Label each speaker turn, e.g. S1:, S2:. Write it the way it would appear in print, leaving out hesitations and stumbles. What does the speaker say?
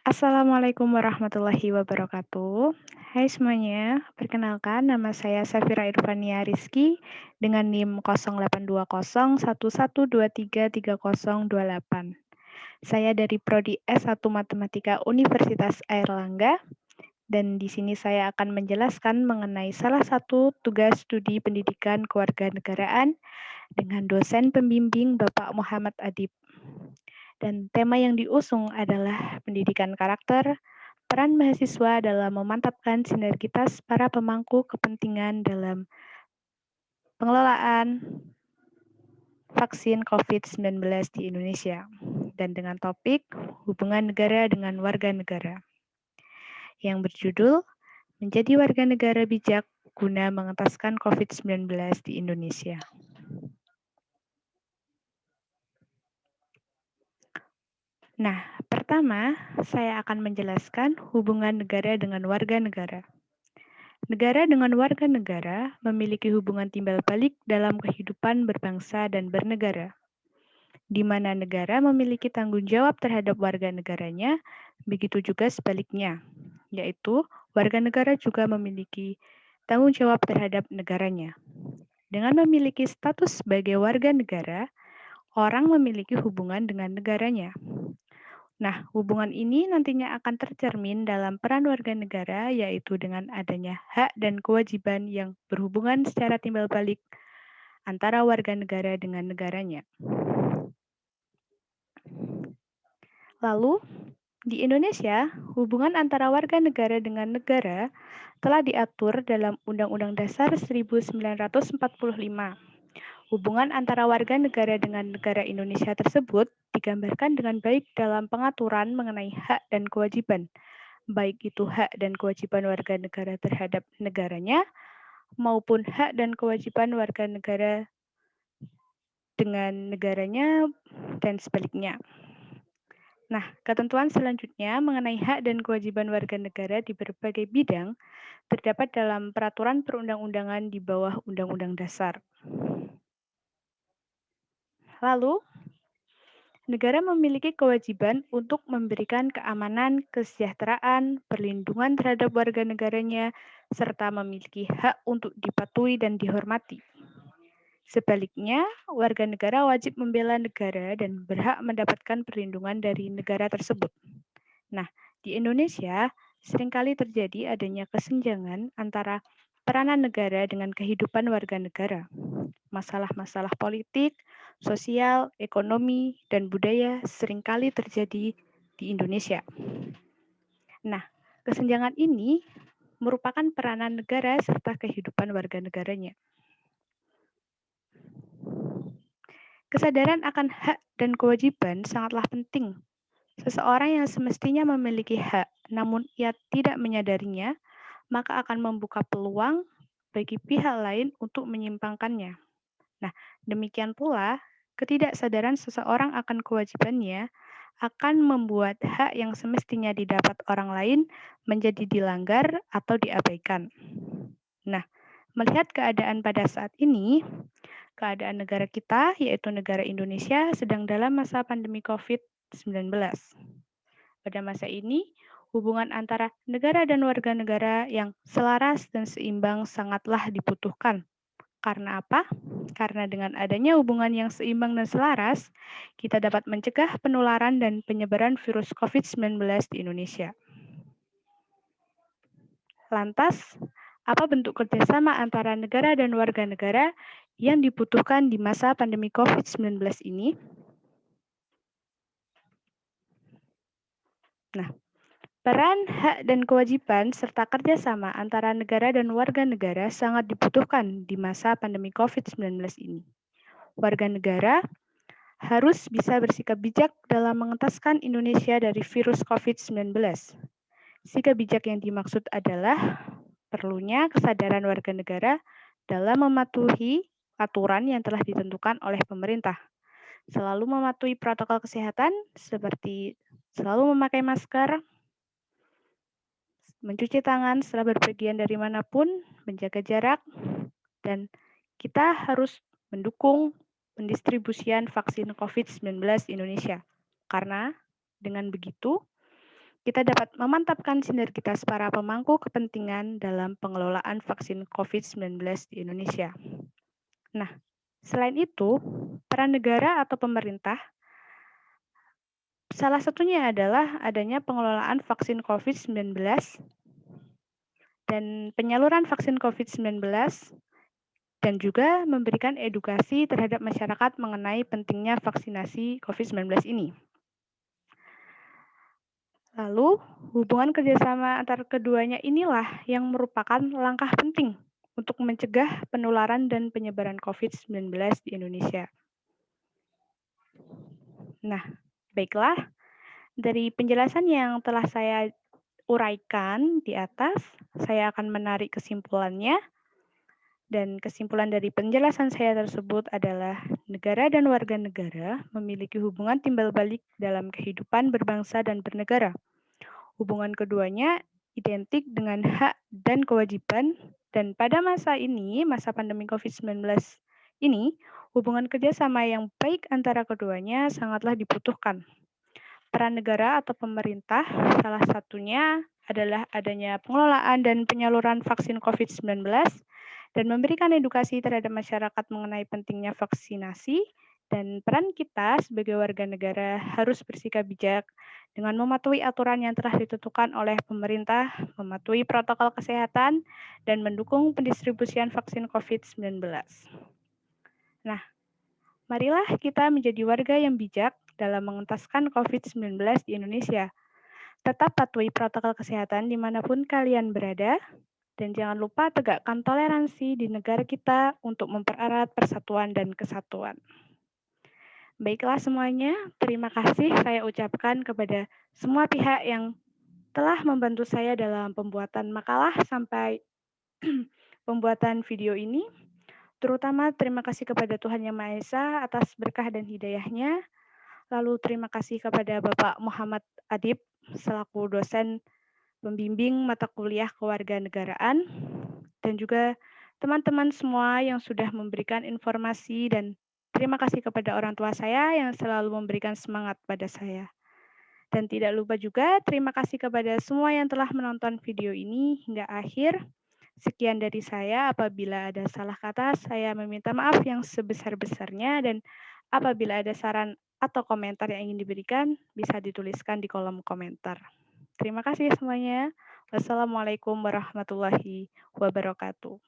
S1: Assalamualaikum warahmatullahi wabarakatuh. Hai semuanya, perkenalkan nama saya Safira Irfania Rizky dengan NIM 082011233028. Saya dari Prodi S1 Matematika Universitas Airlangga dan di sini saya akan menjelaskan mengenai salah satu tugas studi pendidikan kewarganegaraan dengan dosen pembimbing Bapak Muhammad Adib. Dan tema yang diusung adalah pendidikan karakter, peran mahasiswa dalam memantapkan sinergitas para pemangku kepentingan dalam pengelolaan vaksin COVID-19 di Indonesia, dan dengan topik hubungan negara dengan warga negara, yang berjudul Menjadi Warga Negara Bijak Guna Mengentaskan COVID-19 di Indonesia. Nah, pertama, saya akan menjelaskan hubungan negara dengan warga negara. Negara dengan warga negara memiliki hubungan timbal balik dalam kehidupan berbangsa dan bernegara, di mana negara memiliki tanggung jawab terhadap warga negaranya, begitu juga sebaliknya, yaitu warga negara juga memiliki tanggung jawab terhadap negaranya. Dengan memiliki status sebagai warga negara, orang memiliki hubungan dengan negaranya. Nah, hubungan ini nantinya akan tercermin dalam peran warga negara, yaitu dengan adanya hak dan kewajiban yang berhubungan secara timbal balik antara warga negara dengan negaranya. Lalu, di Indonesia, hubungan antara warga negara dengan negara telah diatur dalam Undang-Undang Dasar 1945. Hubungan antara warga negara dengan negara Indonesia tersebut digambarkan dengan baik dalam pengaturan mengenai hak dan kewajiban, baik itu hak dan kewajiban warga negara terhadap negaranya, maupun hak dan kewajiban warga negara dengan negaranya, dan sebaliknya. Nah, ketentuan selanjutnya mengenai hak dan kewajiban warga negara di berbagai bidang terdapat dalam peraturan perundang-undangan di bawah Undang-Undang Dasar. Lalu, negara memiliki kewajiban untuk memberikan keamanan, kesejahteraan, perlindungan terhadap warga negaranya, serta memiliki hak untuk dipatuhi dan dihormati. Sebaliknya, warga negara wajib membela negara dan berhak mendapatkan perlindungan dari negara tersebut. Nah, di Indonesia seringkali terjadi adanya kesenjangan antara peranan negara dengan kehidupan warga negara. Masalah-masalah politik, sosial, ekonomi, dan budaya seringkali terjadi di Indonesia. Nah, kesenjangan ini merupakan peranan negara serta kehidupan warga negaranya. Kesadaran akan hak dan kewajiban sangatlah penting. Seseorang yang semestinya memiliki hak, namun ia tidak menyadarinya, maka akan membuka peluang bagi pihak lain untuk menyimpangkannya. Nah, demikian pula, ketidaksadaran seseorang akan kewajibannya akan membuat hak yang semestinya didapat orang lain menjadi dilanggar atau diabaikan. Nah, melihat keadaan pada saat ini, keadaan negara kita, yaitu negara Indonesia, sedang dalam masa pandemi COVID-19. Pada masa ini, hubungan antara negara dan warga negara yang selaras dan seimbang sangatlah dibutuhkan. Karena apa? Karena dengan adanya hubungan yang seimbang dan selaras, kita dapat mencegah penularan dan penyebaran virus COVID-19 di Indonesia. Lantas, apa bentuk kerjasama antara negara dan warga negara yang dibutuhkan di masa pandemi COVID-19 ini? Nah, peran, hak, dan kewajiban serta kerjasama antara negara dan warga negara sangat dibutuhkan di masa pandemi COVID-19 ini. Warga negara harus bisa bersikap bijak dalam mengentaskan Indonesia dari virus COVID-19. Sikap bijak yang dimaksud adalah perlunya kesadaran warga negara dalam mematuhi aturan yang telah ditentukan oleh pemerintah. Selalu mematuhi protokol kesehatan seperti selalu memakai masker, mencuci tangan setelah berpergian dari manapun, menjaga jarak, dan kita harus mendukung pendistribusian vaksin COVID-19 di Indonesia. Karena dengan begitu, kita dapat memantapkan sinergitas para pemangku kepentingan dalam pengelolaan vaksin COVID-19 di Indonesia. Nah, selain itu, peran negara atau pemerintah salah satunya adalah adanya pengelolaan vaksin COVID-19 dan penyaluran vaksin COVID-19 dan juga memberikan edukasi terhadap masyarakat mengenai pentingnya vaksinasi COVID-19 ini. Lalu, hubungan kerjasama antar keduanya inilah yang merupakan langkah penting untuk mencegah penularan dan penyebaran COVID-19 di Indonesia. Nah, baiklah, dari penjelasan yang telah saya uraikan di atas, saya akan menarik kesimpulannya. Dan kesimpulan dari penjelasan saya tersebut adalah negara dan warga negara memiliki hubungan timbal balik dalam kehidupan berbangsa dan bernegara. Hubungan keduanya identik dengan hak dan kewajiban, dan pada masa ini, masa pandemi COVID-19 ini, hubungan kerjasama yang baik antara keduanya sangatlah dibutuhkan. Peran negara atau pemerintah salah satunya adalah adanya pengelolaan dan penyaluran vaksin COVID-19 dan memberikan edukasi terhadap masyarakat mengenai pentingnya vaksinasi, dan peran kita sebagai warga negara harus bersikap bijak dengan mematuhi aturan yang telah ditentukan oleh pemerintah, mematuhi protokol kesehatan, dan mendukung pendistribusian vaksin COVID-19. Nah, marilah kita menjadi warga yang bijak dalam mengentaskan COVID-19 di Indonesia. Tetap patuhi protokol kesehatan dimanapun kalian berada, dan jangan lupa tegakkan toleransi di negara kita untuk mempererat persatuan dan kesatuan. Baiklah semuanya, terima kasih saya ucapkan kepada semua pihak yang telah membantu saya dalam pembuatan makalah sampai pembuatan video ini. Terutama terima kasih kepada Tuhan Yang Maha Esa atas berkah dan hidayahnya. Lalu terima kasih kepada Bapak Muhammad Adib selaku dosen pembimbing mata kuliah kewarganegaraan, dan juga teman-teman semua yang sudah memberikan informasi, dan terima kasih kepada orang tua saya yang selalu memberikan semangat pada saya. Dan tidak lupa juga terima kasih kepada semua yang telah menonton video ini hingga akhir. Sekian dari saya, apabila ada salah kata, saya meminta maaf yang sebesar-besarnya, dan apabila ada saran atau komentar yang ingin diberikan, bisa dituliskan di kolom komentar. Terima kasih semuanya. Wassalamualaikum warahmatullahi wabarakatuh.